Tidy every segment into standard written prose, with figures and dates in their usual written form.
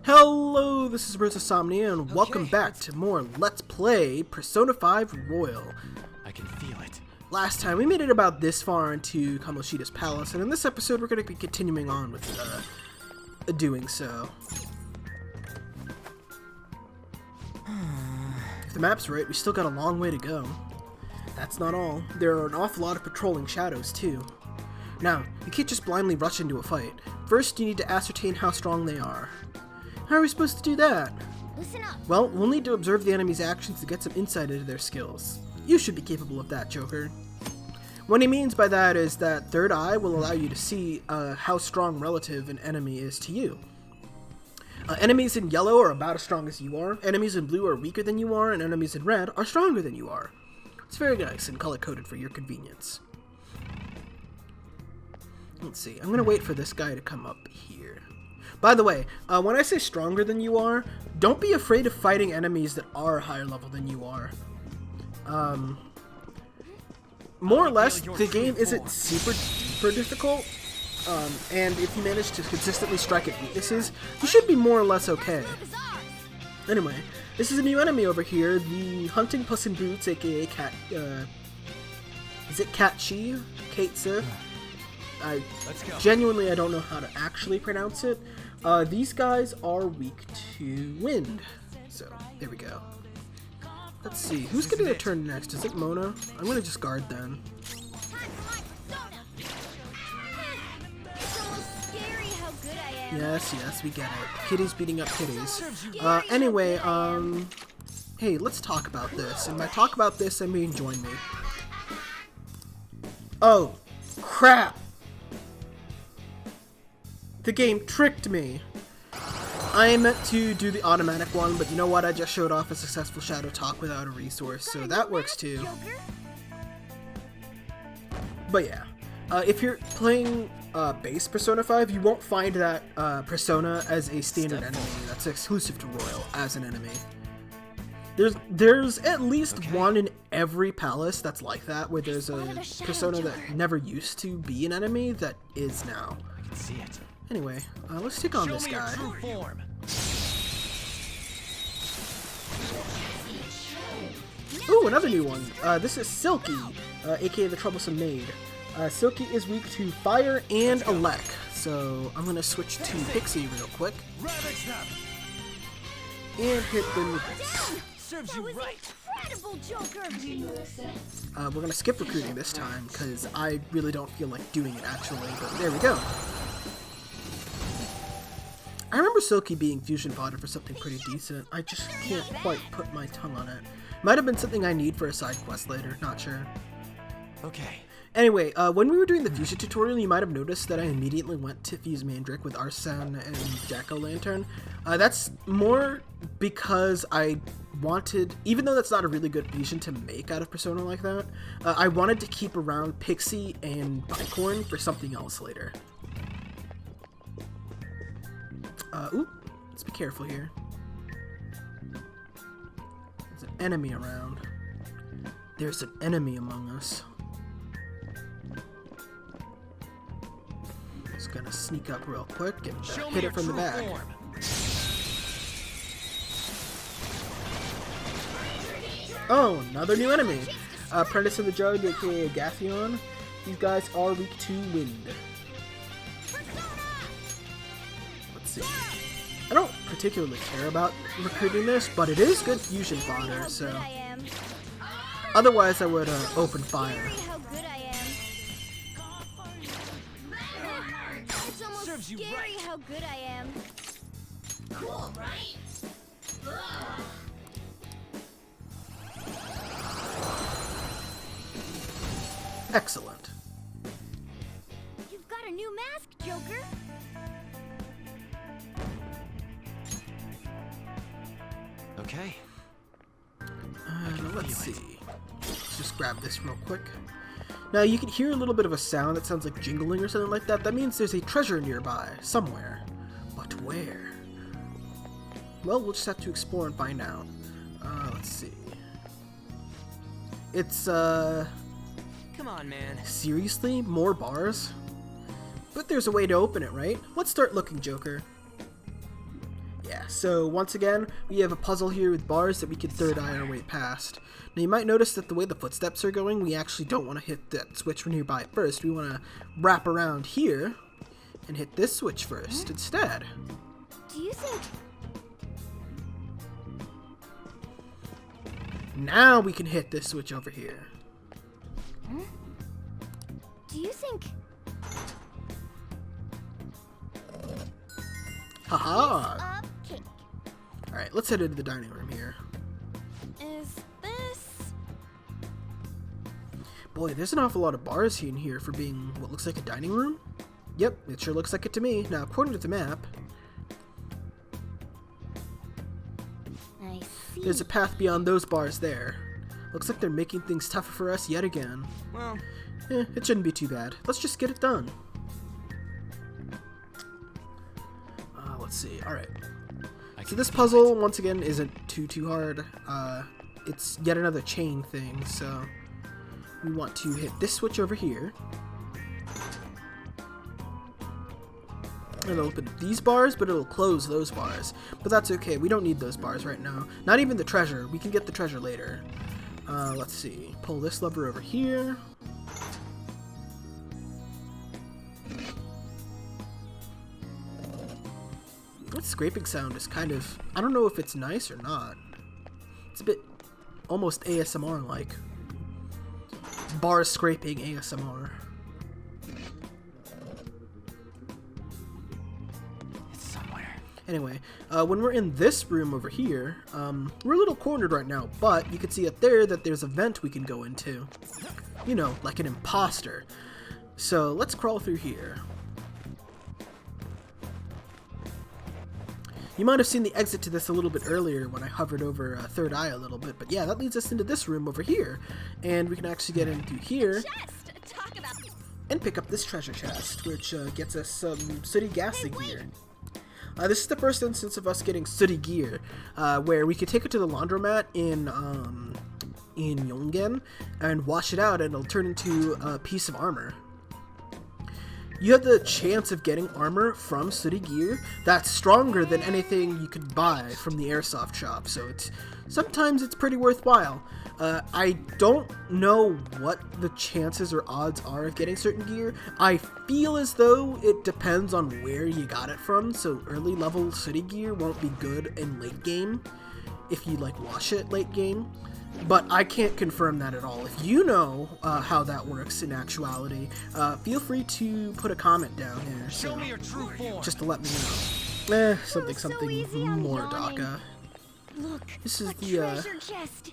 Hello, this is Insomnia, and welcome back to more Let's Play Persona 5 Royal. I can feel it. Last time we made it about this far into Kamoshida's palace, and in this episode we're going to be continuing on with doing so. If the map's right, we still got a long way to go. That's not all. There are an awful lot of patrolling shadows, too. Now, you can't just blindly rush into a fight. First, you need to ascertain how strong they are. How are we supposed to do that? Listen up. Well, we'll need to observe the enemy's actions to get some insight into their skills. You should be capable of that, Joker. What he means by that is that third eye will allow you to see how strong relative an enemy is to you. Enemies in yellow are about as strong as you are, enemies in blue are weaker than you are, and enemies in red are stronger than you are. It's very nice and color-coded for your convenience. Let's see, I'm gonna wait for this guy to come up here. By the way, when I say stronger than you are, don't be afraid of fighting enemies that are higher level than you are. More or less, the game isn't super difficult, and if you manage to consistently strike at weaknesses, you should be more or less okay. Anyway, this is a new enemy over here, the Hunting Puss in Boots, aka Cat, is it Katchi? Kaitse? Genuinely, I don't know how to actually pronounce it. These guys are weak to wind. So, there we go. Let's see, who's getting a turn next? Is it Mona? I'm gonna just guard then. Yes, we get it. Kitties beating up kitties. Anyway, hey, let's talk about this. And by talk about this, I mean join me. Oh, crap! The game tricked me. I meant to do the automatic one, but you know what? I just showed off a successful shadow talk without a resource, so that works too. But yeah, if you're playing base Persona 5, you won't find that Persona as a standard enemy that's exclusive to Royal as an enemy. There's at least one in every palace that's like that, where there's a Persona that never used to be an enemy that is now. I can see it. Anyway, let's take on this guy. Ooh, another new one. This is Silky, aka the Troublesome Maid. Silky is weak to fire and elec, so I'm gonna switch to Pixie real quick. And hit them with this. We're gonna skip recruiting this time, because I really don't feel like doing it actually, but there we go. I remember Silky being fusion fodder for something pretty decent. I just can't quite put my tongue on it. Might have been something I need for a side quest later, not sure. Okay. Anyway, when we were doing the fusion tutorial, you might have noticed that I immediately went to fuse Mandrake with Arsene and Jack-O-Lantern. That's more because I wanted, even though that's not a really good fusion to make out of Persona like that, I wanted to keep around Pixie and Bicorn for something else later. Ooh, let's be careful here. There's an enemy around. There's an enemy among us. Just gonna sneak up real quick and hit it from the back. Oh, another new enemy. Apprentice of the Jug, aka Gathion. These guys are weak to wind. Let's see. I don't particularly care about recruiting this, but it is good fusion fodder, so... Otherwise, I would open fire. Serves you right. How good I am. Cool, right? Excellent. You've got a new mask, Joker. Okay. Let's see. Let's just grab this real quick. Now you can hear a little bit of a sound that sounds like jingling or something like that. That means there's a treasure nearby, somewhere. But where? Well, we'll just have to explore and find out. Let's see. It's, Come on, man. seriously? More bars? But there's a way to open it, right? Let's start looking, Joker. Yeah, Yeah, so once again, we have a puzzle here with bars that we can third eye our way past. Now you might notice that the way the footsteps are going, we actually don't want to hit that switch nearby first. We want to wrap around here and hit this switch first instead. Do you think... Now we can hit this switch over here. Do you think... Haha! Piece of cake. Alright, let's head into the dining room here. Is this... Boy, there's an awful lot of bars in here for being what looks like a dining room. Yep, it sure looks like it to me. Now, according to the map, I see. there's a path beyond those bars there. Looks like they're making things tougher for us yet again. Well, It shouldn't be too bad. Let's just get it done. Let's see. Alright. So this puzzle, once again, isn't too hard. It's yet another chain thing, so we want to hit this switch over here. It'll open these bars, but it'll close those bars. But that's okay. We don't need those bars right now. Not even the treasure. We can get the treasure later. Let's see. Pull this lever over here. That scraping sound is kind of... I don't know if it's nice or not. It's a bit almost ASMR-like. Bar scraping ASMR. it's somewhere. Anyway, when we're in this room over here, we're a little cornered right now, but you can see up there that there's a vent we can go into. You know, like an imposter. So let's crawl through here. You might have seen the exit to this a little bit earlier when I hovered over Third Eye a little bit, but yeah, that leads us into this room over here. And we can actually get in through here Talk about... and pick up this treasure chest, which gets us some sooty ghastly gear. This is the first instance of us getting sooty gear, where we could take it to the laundromat in Yongen and wash it out, and it'll turn into a piece of armor. You have the chance of getting armor from sooty gear that's stronger than anything you could buy from the airsoft shop, so sometimes it's pretty worthwhile. I don't know what the chances or odds are of getting certain gear. I feel as though it depends on where you got it from, so early level sooty gear won't be good in late game if you like wash it late game. But I can't confirm that at all. If you know how that works in actuality, feel free to put a comment down here. Show me your true form. Just to let me know. Something so easy, I'm more yawning. Daka. Look, This is a the treasure chest.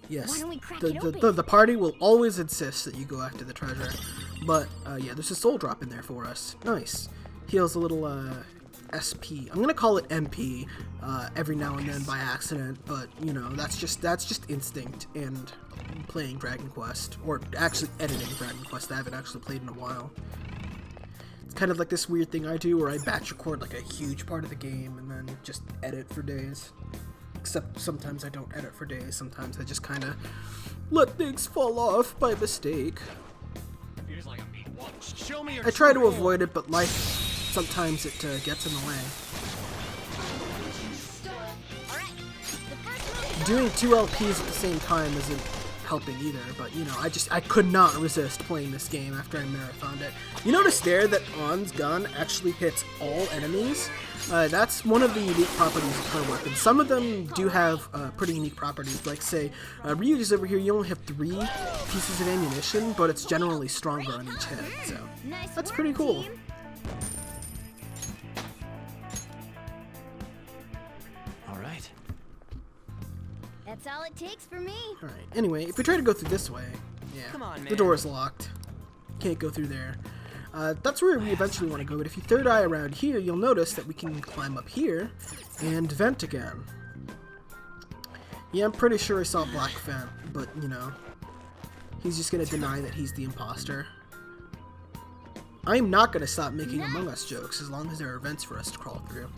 yes, Why don't we crack it open? the party will always insist that you go after the treasure. But yeah, there's a soul drop in there for us. Nice. Heals a little SP. I'm gonna call it MP every now and then by accident, but you know that's just instinct and playing Dragon Quest, or actually editing Dragon Quest. I haven't actually played in a while. It's kind of like this weird thing I do where I batch record like a huge part of the game and then just edit for days. Except sometimes I don't edit for days. Sometimes I just kind of let things fall off by mistake. Show me your I try to true form. avoid it, but life sometimes it gets in the way. Alright, the first move. Doing 2 LPs at the same time isn't helping either, but you know, I could not resist playing this game after I marathoned it. You notice there that On's gun actually hits all enemies? That's one of the unique properties of her weapon. Some of them do have pretty unique properties, like say, Ryuji's over here, you only have 3 pieces of ammunition, but it's generally stronger on each head, so Nice that's work, pretty cool. team. All right. That's all it takes for me. Alright, anyway, if we try to go through this way, yeah, Come on, the man. door is locked. Can't go through there. That's where we eventually want to go, but if you third eye around here, you'll notice that we can climb up here and vent again. Yeah, I'm pretty sure I saw Black Vent, but, you know, he's just going to deny that he's the imposter. I'm not going to stop making Among Us jokes as long as there are vents for us to crawl through.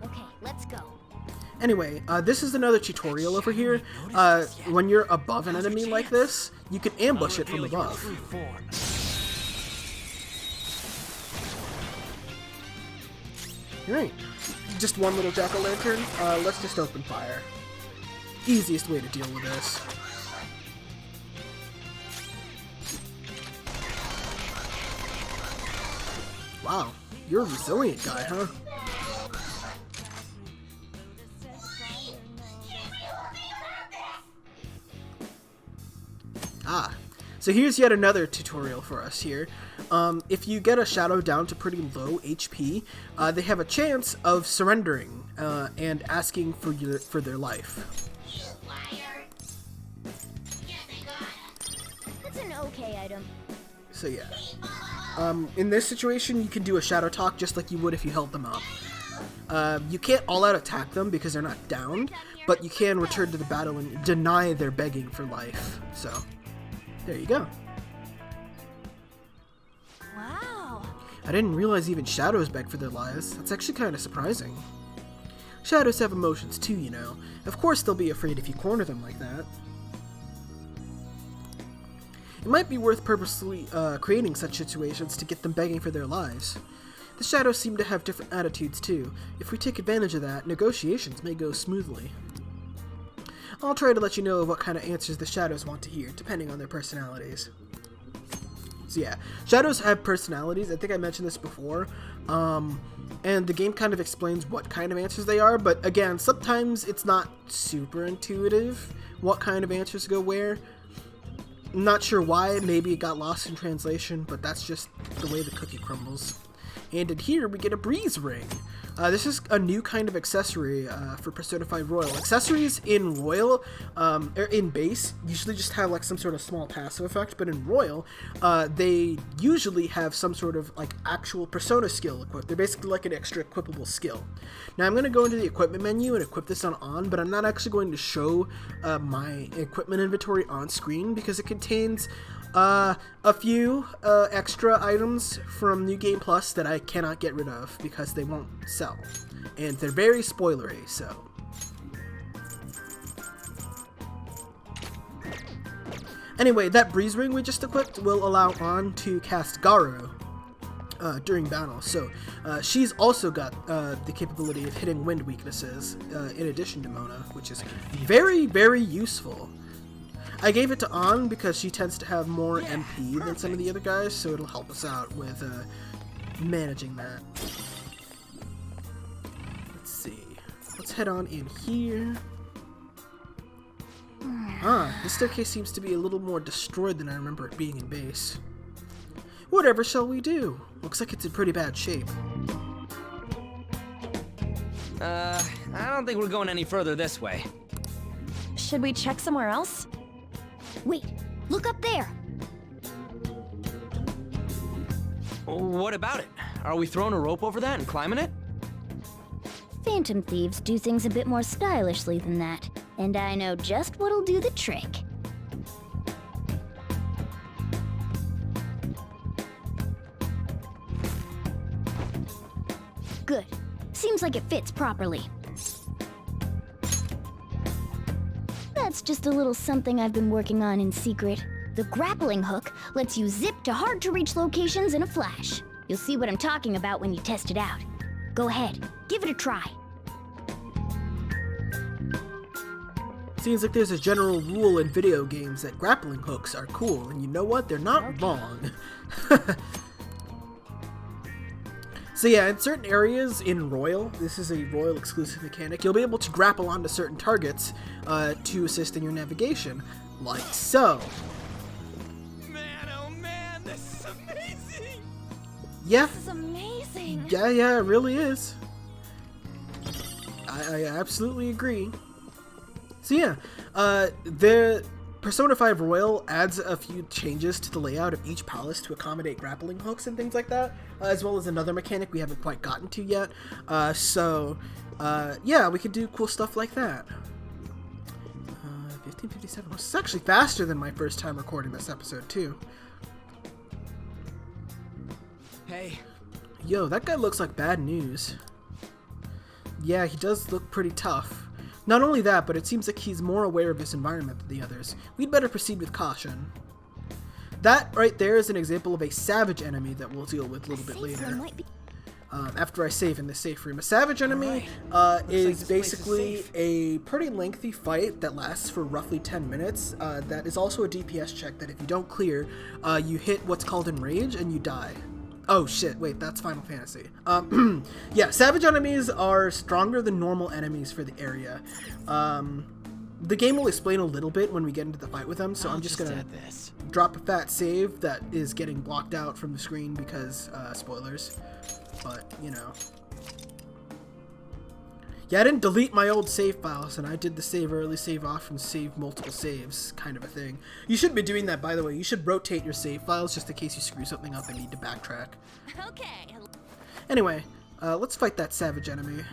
Okay, let's go. Anyway, this is another tutorial over here. When you're above an enemy like this, you can ambush it from Reveal your above. true form. Right. just one little jack-o'-lantern. Let's just open fire. Easiest way to deal with this. Wow, you're a resilient guy, huh? Ah, so here's yet another tutorial for us here. If you get a shadow down to pretty low HP, they have a chance of surrendering and asking for their life. That's an okay item. So yeah. In this situation, you can do a shadow talk just like you would if you held them up. You can't all-out attack them because they're not down, but you can return to the battle and deny their begging for life. So, there you go. Wow. I didn't realize even shadows beg for their lives. That's actually kind of surprising. Shadows have emotions too, you know. Of course they'll be afraid if you corner them like that. It might be worth purposely creating such situations to get them begging for their lives. The shadows seem to have different attitudes too. If we take advantage of that, negotiations may go smoothly. I'll try to let you know what kind of answers the shadows want to hear, depending on their personalities. So yeah, shadows have personalities. I think I mentioned this before. And the game kind of explains what kind of answers they are, but again, sometimes it's not super intuitive what kind of answers go where. I'm not sure why, maybe it got lost in translation, but that's just the way the cookie crumbles. And in here, we get a breeze ring. This is a new kind of accessory for Persona 5 Royal. Accessories in Royal, in base, usually just have like some sort of small passive effect, but in Royal, they usually have some sort of like actual Persona skill equipped. They're basically like an extra equipable skill. Now I'm going to go into the equipment menu and equip this on, but I'm not actually going to show my equipment inventory on screen because it contains a few extra items from New Game Plus that I cannot get rid of because they won't sell. And they're very spoilery, so. Anyway, that breeze ring we just equipped will allow On to cast Garu during battle. So she's also got the capability of hitting wind weaknesses in addition to Mona, which is very, very useful. I gave it to On because she tends to have more MP than some of the other guys, so it'll help us out with managing that. Let's see. Let's head on in here. This staircase seems to be a little more destroyed than I remember it being in base. Whatever shall we do? Looks like it's in pretty bad shape. I don't think we're going any further this way. Should we check somewhere else? Wait, look up there. What about it? Are we throwing a rope over that and climbing it? Phantom thieves do things a bit more stylishly than that, and I know just what'll do the trick. Good. Seems like it fits properly. That's just a little something I've been working on in secret. The grappling hook lets you zip to hard-to-reach locations in a flash. You'll see what I'm talking about when you test it out. Go ahead, give it a try. Seems like there's a general rule in video games that grappling hooks are cool, and you know what? They're not wrong. So yeah, in certain areas in Royal, this is a Royal exclusive mechanic, you'll be able to grapple onto certain targets to assist in your navigation, like so. Man, oh man, this is amazing! Yeah. This is amazing. Yeah, it really is. I absolutely agree. So yeah, the Persona 5 Royal adds a few changes to the layout of each palace to accommodate grappling hooks and things like that, as well as another mechanic we haven't quite gotten to yet. Yeah, we could do cool stuff like that. 1557. This is actually faster than my first time recording this episode, too. Hey. Yo, that guy looks like bad news. Yeah, he does look pretty tough. Not only that, but it seems like he's more aware of his environment than the others. We'd better proceed with caution. That right there is an example of a savage enemy that we'll deal with a little bit later. after I save in the safe room. A savage enemy is basically a pretty lengthy fight that lasts for roughly 10 minutes. That is also a DPS check that if you don't clear, you hit what's called Enrage and you die. Oh shit, wait, that's Final Fantasy. Yeah, savage enemies are stronger than normal enemies for the area. The game will explain a little bit when we get into the fight with them, so I'm just gonna drop a fat save that is getting blocked out from the screen because, spoilers. But, you know. Yeah, I didn't delete my old save files, and I did the save early, save off, and save multiple saves kind of a thing. You should be doing that, by the way. You should rotate your save files just in case you screw something up and need to backtrack. Okay. Anyway, let's fight that savage enemy.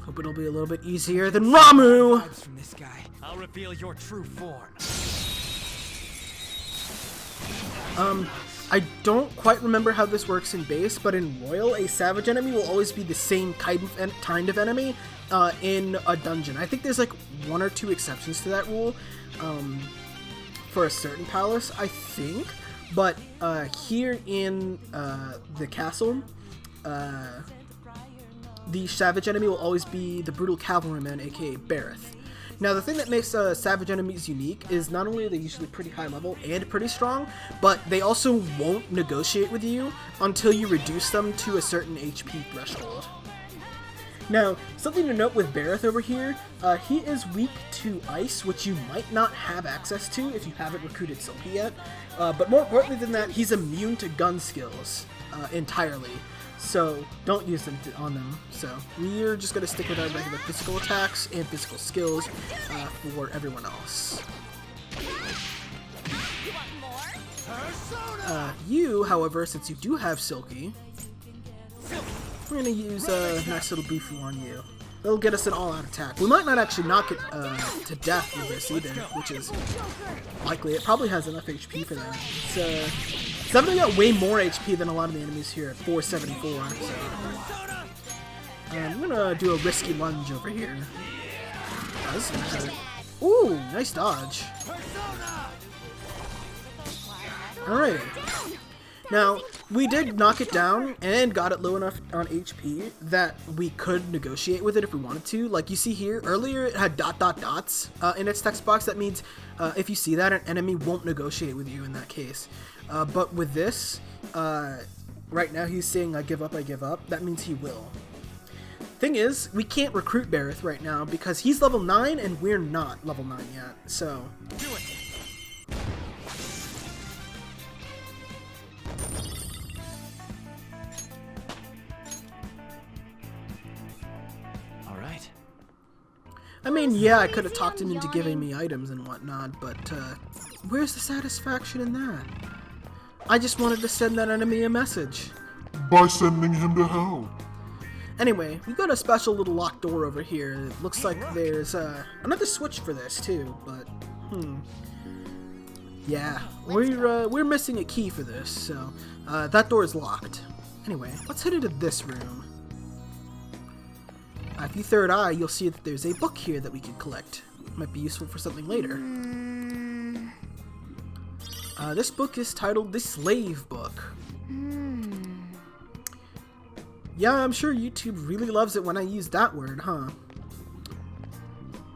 Hope it'll be a little bit easier than Ramu! From this guy. I'll reveal your true form. I don't quite remember how this works in base, but in Royal, a savage enemy will always be the same kind of enemy in a dungeon. I think there's like 1 or 2 exceptions to that rule for a certain palace, I think. But here in the castle, the savage enemy will always be the brutal cavalryman, aka Bareth. Now, the thing that makes savage enemies unique is not only are they usually pretty high level and pretty strong, but they also won't negotiate with you until you reduce them to a certain HP threshold. Now, something to note with Bareth over here, he is weak to ice, which you might not have access to if you haven't recruited Silky yet, but more importantly than that, he's immune to gun skills entirely. So don't use them on them. So we're just going to stick with our regular physical attacks and physical skills for everyone else. You, however, since you do have Silky, we're going to use a nice little Bufu on you. It'll get us an all-out attack. We might not actually knock it to death with this either, which is likely. It probably has enough HP for that. It's definitely got way more HP than a lot of the enemies here at 474. So. I'm gonna do a risky lunge over here. Oh, this is gonna hurt. Ooh, nice dodge. Alright. Now, we did knock it down and got it low enough on HP that we could negotiate with it if we wanted to. Like you see here, earlier it had ... dots in its text box. That means if you see that, an enemy won't negotiate with you in that case. But with this, right now he's saying I give up, that means he will. Thing is, we can't recruit Bareth right now because he's level 9 and we're not level 9 yet, so... Do it. Alright. I mean, yeah, I could have talked him into giving me items and whatnot, but where's the satisfaction in that? I just wanted to send that enemy a message. By sending him to hell. Anyway, we've got a special little locked door over here. It looks like there's another switch for this too, but yeah, we're missing a key for this, so that door is locked. Anyway, let's head into this room. If you third eye, you'll see that there's a book here that we can collect. Might be useful for something later. This book is titled The Slave Book. Yeah, I'm sure YouTube really loves it when I use that word, huh?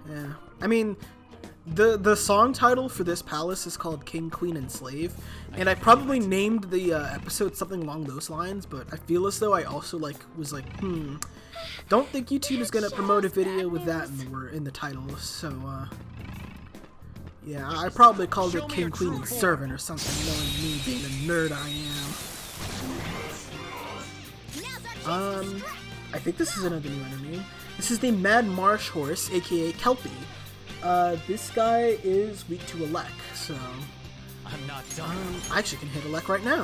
Yeah. I mean, the song title for this palace is called King, Queen, and Slave, and I probably named the episode something along those lines, but I feel as though I also was like, don't think YouTube is gonna promote a video with that in the title, so yeah, I probably called it King, Queen, and Servant or something, knowing me being the nerd I am. I think this is another new enemy. This is the Mad Marsh Horse, aka Kelpie. This guy is weak to Elec, so... I'm not done. I actually can hit Elec right now.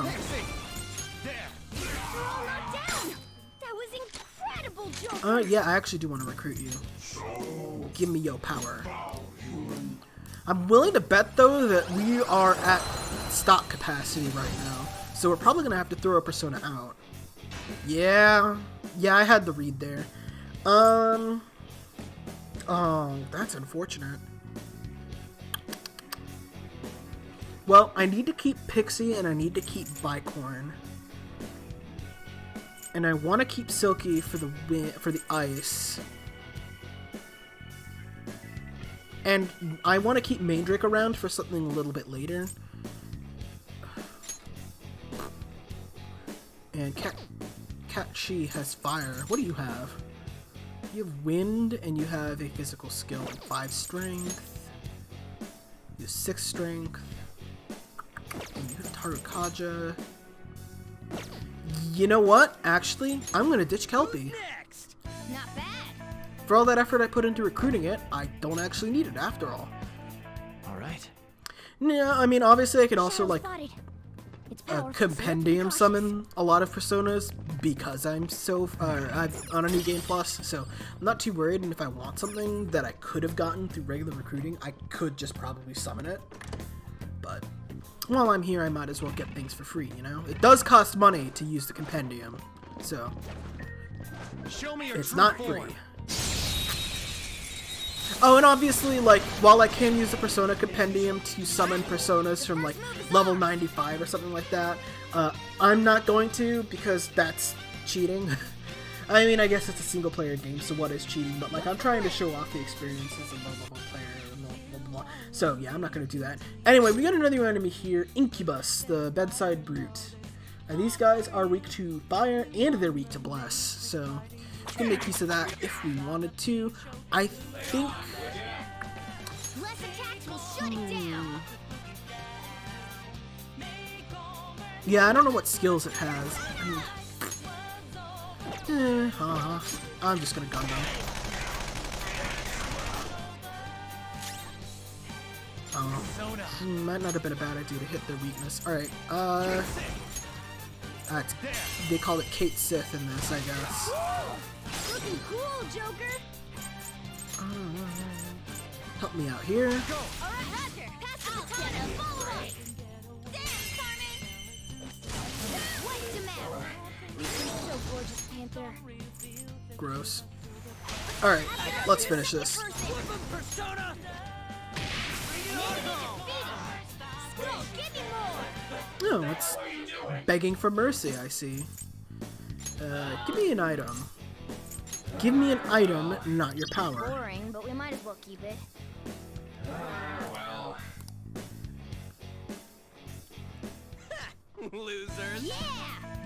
That was incredible, Joker. Yeah, I actually do want to recruit you. Give me your power. I'm willing to bet, though, that we are at stock capacity right now. So we're probably going to have to throw a persona out. Yeah, I had the read there. Oh, that's unfortunate. Well, I need to keep Pixie and I need to keep Bicorn. And I want to keep Silky for the ice. And I want to keep Mandrake around for something a little bit later. And She has fire. What do you have? You have wind, and you have a physical skill. 5 strength. You have 6 strength. And you have Tarukaja. You know what? Actually, I'm gonna ditch Kelpie. Not bad. For all that effort I put into recruiting it, I don't actually need it after all. Alright. Yeah, I mean, obviously I can also, like, Spotted. Its powerful, so compendium cautious. summon a lot of personas because I'm I'm on a new game plus, so I'm not too worried. And if I want something that I could have gotten through regular recruiting, I could just probably summon it. But while I'm here, I might as well get things for free, you know? It does cost money to use the compendium, so Show me your it's true not form. free. Oh, and obviously, like, while I can use the Persona Compendium to summon personas from, like, level 95 or something like that, I'm not going to, because that's cheating. I mean, I guess it's a single-player game, so what is cheating? But, like, I'm trying to show off the experiences of a player, blah, blah, blah. So, yeah, I'm not going to do that. Anyway, we got another enemy here, Incubus, the Bedside Brute. And these guys are weak to fire, and they're weak to bless, so we can make use of that if we wanted to. I think... Less attacks will shut it down. Yeah, I don't know what skills it has. I'm just gonna gun them. Might not have been a bad idea to hit their weakness. Alright, they call it Kate Sith in this, I guess. Looking cool, Joker. Help me out here. All right, Roger. Pass the baton. Follow us. Damn, Carmen. What's the matter? You're so gorgeous, Panther. Gross. Alright, let's finish this. Persona! Skull, give me more. Oh, it's begging for mercy, I see. Give me an item. Give me an item, not your power. Boring, but we might as well keep it. Losers. Yeah!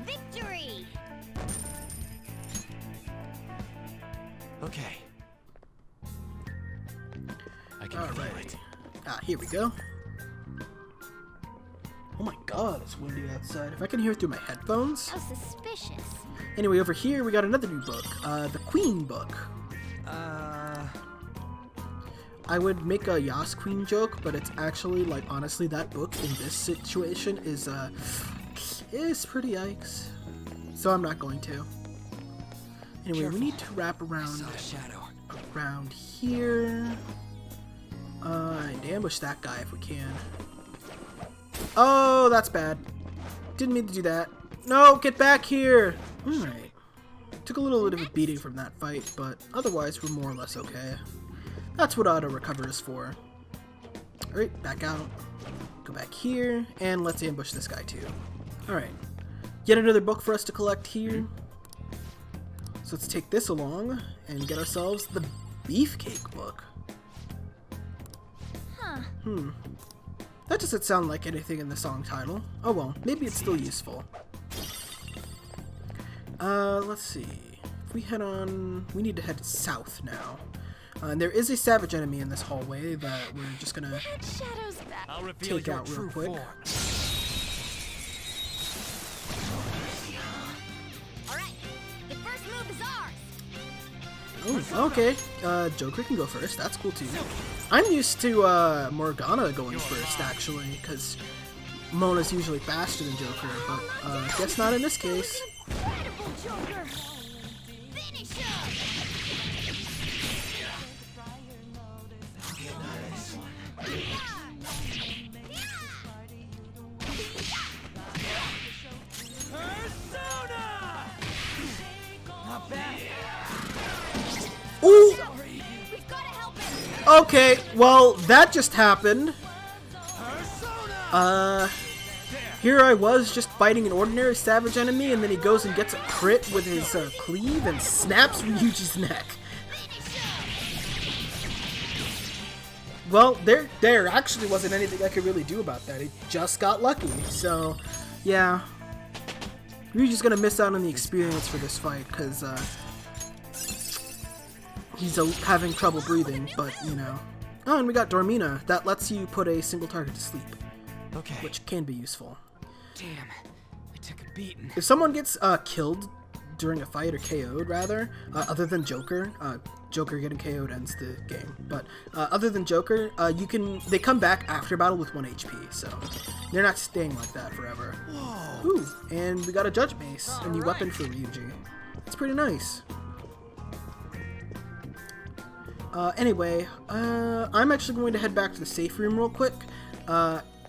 Victory! Okay. I can feel it. Ah, here we go. Oh my god, it's windy outside. If I can hear it through my headphones. How suspicious. Anyway, over here we got another new book. The Queen book. I would make a Yas Queen joke, but it's actually, like, honestly, that book in this situation is pretty yikes. So I'm not going to. Anyway, we need to wrap around here. And ambush that guy if we can. Oh, that's bad. Didn't mean to do that. No, get back here! Alright. Took a little bit of a beating from that fight, but otherwise we're more or less okay. That's what auto recover is for. Alright, back out. Go back here, and let's ambush this guy too. Alright. Yet another book for us to collect here. So let's take this along and get ourselves the Beefcake book. Huh. That doesn't sound like anything in the song title. Oh well, maybe it's still useful. Let's see. If we head on... We need to head south now. And there is a savage enemy in this hallway that we're just gonna Shadows back. I'll reveal take your out real true quick. form. All right. The first move is ours. Oh, okay. Joker can go first. That's cool too. I'm used to Morgana going first, actually, because Mona's usually faster than Joker, but guess not in this case. Incredible, Joker. Finish him. Persona! Not bad. Ooh! We've got to help him. Okay, well, that just happened. Persona! Here I was just fighting an ordinary savage enemy, and then he goes and gets a crit with his cleave and snaps Ryuji's neck. Well, there actually wasn't anything I could really do about that. He just got lucky, so yeah. Ryuji's gonna miss out on the experience for this fight, because he's having trouble breathing, but you know. Oh, and we got Dormina. That lets you put a single target to sleep, Okay. which can be useful. Damn, I took a beating. If someone gets killed during a fight, or KO'd rather, other than Joker, Joker getting KO'd ends the game, but other than Joker, they come back after battle with 1 HP, so they're not staying like that forever. Whoa. Ooh, and we got a Judge Mace, a new weapon for Ryuji. It's pretty nice. Anyway, I'm actually going to head back to the safe room real quick.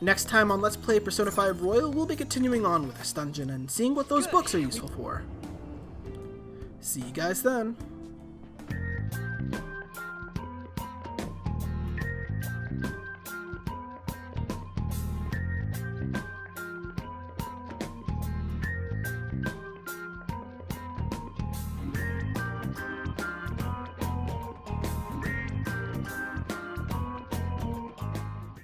Next time on Let's Play Persona 5 Royal, we'll be continuing on with this dungeon and seeing what those books are useful for. See you guys then.